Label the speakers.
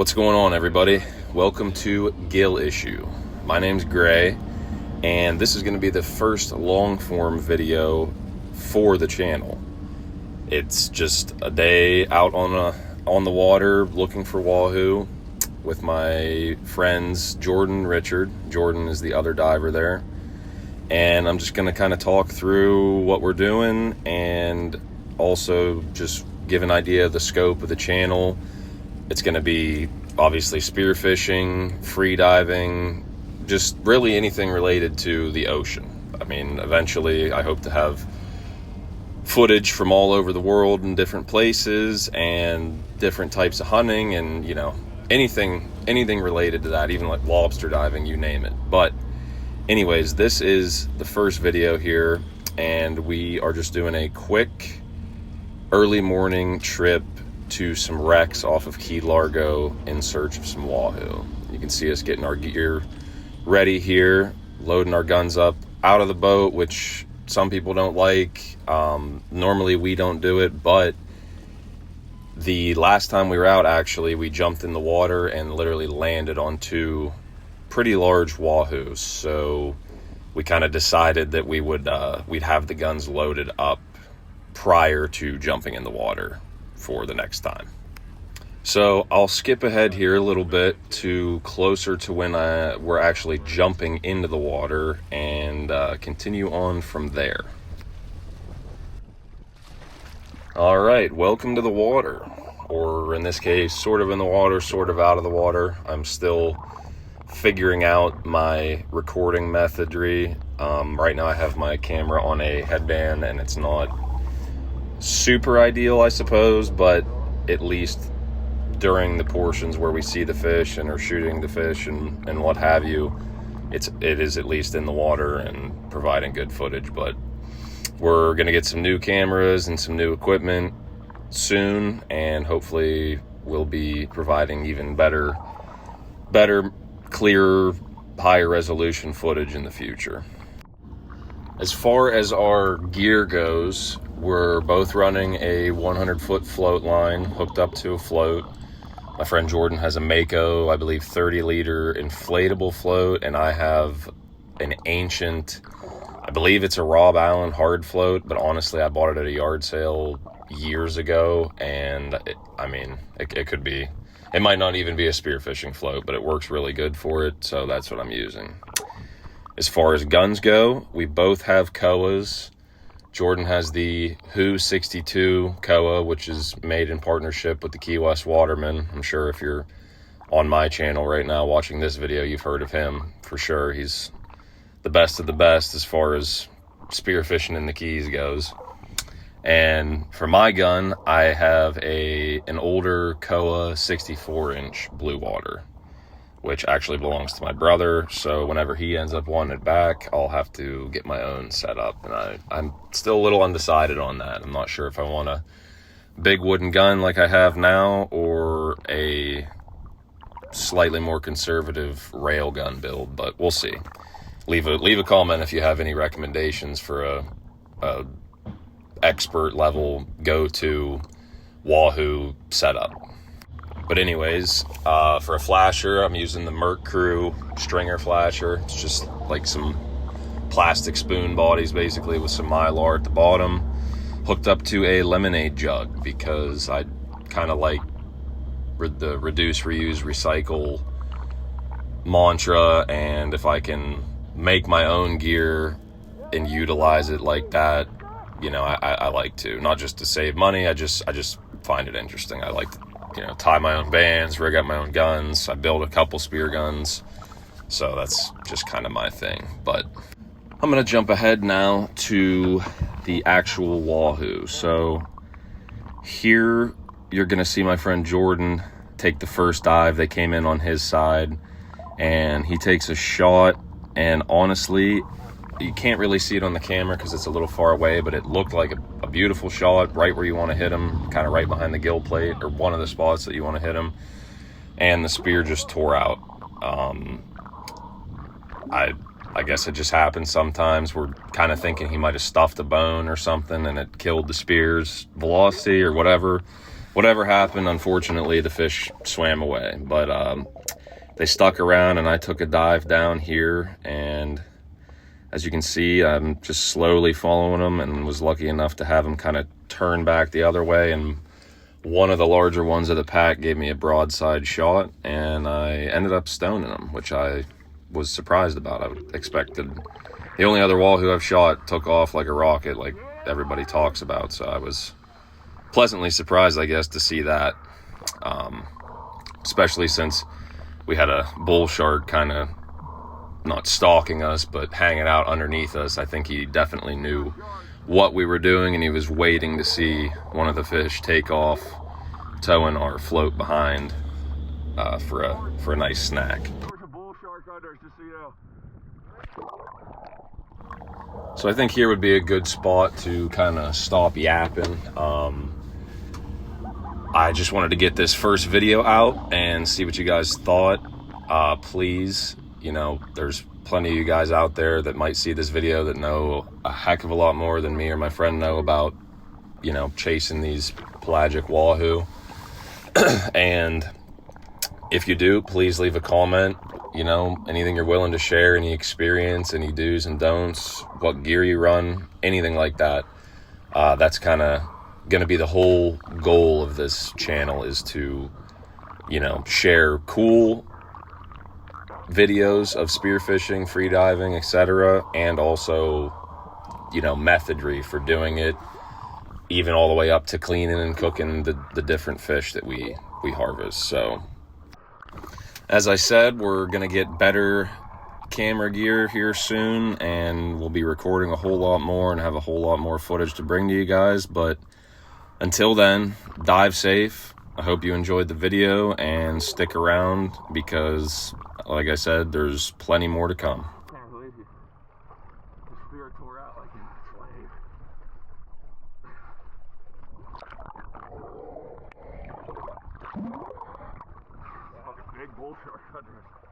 Speaker 1: What's going on, everybody? Welcome to Gill Issue. My name's Gray, and this is going to be the first long-form video for the channel. It's just a day out on the water looking for wahoo with my friends Jordan, Richard. Jordan is the other diver there. And I'm just going to kind of talk through what we're doing and also just give an idea of the scope of the channel. It's going to be obviously spearfishing, free diving, just really anything related to the ocean. I mean, eventually I hope to have footage from all over the world in different places and different types of hunting and, you know, anything related to that, even like lobster diving, you name it. But anyways, this is the first video here, and we are just doing a quick early morning trip to some wrecks off of Key Largo in search of some wahoo. You can see us getting our gear ready here, loading our guns up out of the boat, which some people don't like. Normally we don't do it, but the last time we were out, actually, we jumped in the water and literally landed on two pretty large wahoos. So we kind of decided that we'd have the guns loaded up prior to jumping in the water for the next time. So I'll skip ahead here a little bit to closer to when we're actually jumping into the water and continue on from there. All right, welcome to the water, or in this case, sort of in the water, sort of out of the water. I'm still figuring out my recording methodry. Right now I have my camera on a headband and it's not super ideal, I suppose, but at least during the portions where we see the fish and are shooting the fish and what have you, it is at least in the water and providing good footage. But we're gonna get some new cameras and some new equipment soon, and hopefully we'll be providing even better, clearer, higher resolution footage in the future. As far as our gear goes, we're both running a 100-foot float line hooked up to a float. My friend Jordan has a Mako, I believe 30-liter inflatable float, and I have an ancient, I believe it's a Rob Allen hard float, but honestly I bought it at a yard sale years ago, and it could be, it might not even be a spearfishing float, but it works really good for it, so that's what I'm using. As far as guns go, we both have Koahs. Jordan has the Wahoo 62 Koah, which is made in partnership with the Key West Waterman. I'm sure if you're on my channel right now watching this video, you've heard of him for sure. He's the best of the best as far as spearfishing in the Keys goes. And for my gun, I have an older Koah 64-inch blue water, which actually belongs to my brother. So whenever he ends up wanting it back, I'll have to get my own set up. And I'm still a little undecided on that. I'm not sure if I want a big wooden gun like I have now or a slightly more conservative rail gun build, but we'll see. Leave a comment if you have any recommendations for a expert level go-to wahoo setup. But anyways, for a flasher, I'm using the Merc Crew stringer flasher. It's just like some plastic spoon bodies, basically, with some Mylar at the bottom, hooked up to a lemonade jug because I kind of like the reduce, reuse, recycle mantra, and if I can make my own gear and utilize it like that, you know, I like to, not just to save money. I just find it interesting. I like to, you know, tie my own bands, rig up my own guns. I build a couple spear guns, so that's just kind of my thing. But I'm gonna jump ahead now to the actual wahoo. So here you're gonna see my friend Jordan take the first dive. They came in on his side and he takes a shot, and honestly, you can't really see it on the camera because it's a little far away, but it looked like a beautiful shot right where you want to hit him, kind of right behind the gill plate, or one of the spots that you want to hit him, and the spear just tore out. I guess it just happens sometimes. We're kind of thinking he might have stuffed a bone or something and it killed the spear's velocity or whatever. whatever happened, unfortunately, the fish swam away. But they stuck around, and I took a dive down here, and as you can see, I'm just slowly following them, and was lucky enough to have them kind of turn back the other way, and one of the larger ones of the pack gave me a broadside shot, and I ended up stoning them, which I was surprised about. I expected the only other wahoo I've shot took off like a rocket, like everybody talks about, so I was pleasantly surprised, I guess, to see that, especially since we had a bull shark kind of not stalking us, but hanging out underneath us. I think he definitely knew what we were doing, and he was waiting to see one of the fish take off, towing our float behind for a nice snack. So I think here would be a good spot to kind of stop yapping. I just wanted to get this first video out and see what you guys thought. Please, you know, there's plenty of you guys out there that might see this video that know a heck of a lot more than me or my friend know about, you know, chasing these pelagic wahoo. And if you do, please leave a comment, you know, anything you're willing to share, any experience, any do's and don'ts, what gear you run, anything like that. That's kind of going to be the whole goal of this channel, is to, you know, share cool videos of spearfishing, freediving, etc., and also, you know, methodry for doing it, even all the way up to cleaning and cooking the different fish that we harvest. So as I said, we're gonna get better camera gear here soon, and we'll be recording a whole lot more and have a whole lot more footage to bring to you guys. But until then, dive safe. I hope you enjoyed the video, and stick around because, like I said, there's plenty more to come.
Speaker 2: I can't believe you. The spear tore out like a slave. Big bull shark under us.